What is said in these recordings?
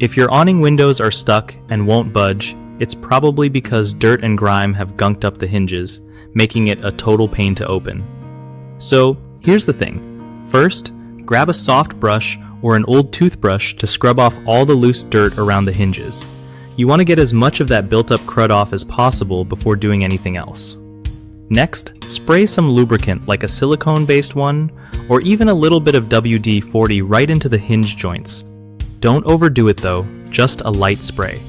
If your awning windows are stuck and won't budge, it's probably because dirt and grime have gunked up the hinges, making it a total pain to open. So, here's the thing. First, grab a soft brush or an old toothbrush to scrub off all the loose dirt around the hinges. You want to get as much of that built-up crud off as possible before doing anything else. Next, spray some lubricant like a silicone-based one, or even a little bit of WD-40 right into the hinge joints. Don't overdo it though, just a light spray.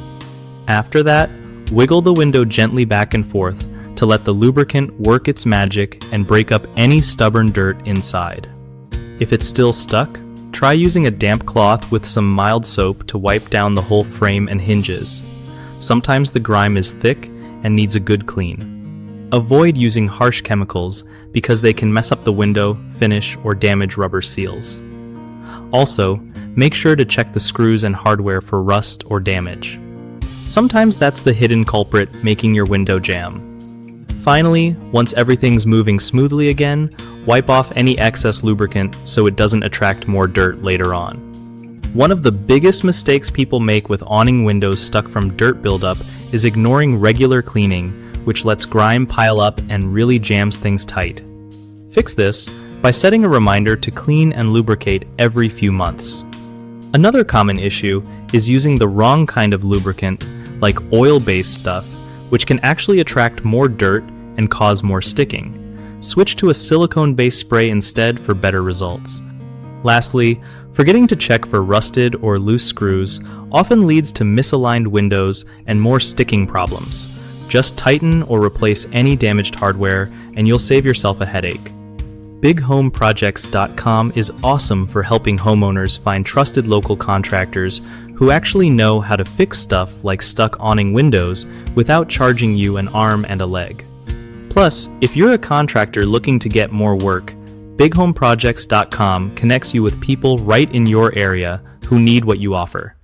After that, wiggle the window gently back and forth to let the lubricant work its magic and break up any stubborn dirt inside. If it's still stuck, try using a damp cloth with some mild soap to wipe down the whole frame and hinges. Sometimes the grime is thick and needs a good clean. Avoid using harsh chemicals because they can mess up the window, finish, or damage rubber seals. Also, make sure to check the screws and hardware for rust or damage. Sometimes that's the hidden culprit making your window jam. Finally, once everything's moving smoothly again, wipe off any excess lubricant so it doesn't attract more dirt later on. One of the biggest mistakes people make with awning windows stuck from dirt buildup is ignoring regular cleaning, which lets grime pile up and really jams things tight. Fix this by setting a reminder to clean and lubricate every few months. Another common issue is using the wrong kind of lubricant, like oil-based stuff, which can actually attract more dirt and cause more sticking. Switch to a silicone-based spray instead for better results. Lastly, forgetting to check for rusted or loose screws often leads to misaligned windows and more sticking problems. Just tighten or replace any damaged hardware and you'll save yourself a headache. BigHomeProjects.com is awesome for helping homeowners find trusted local contractors who actually know how to fix stuff like stuck awning windows without charging you an arm and a leg. Plus, if you're a contractor looking to get more work, BigHomeProjects.com connects you with people right in your area who need what you offer.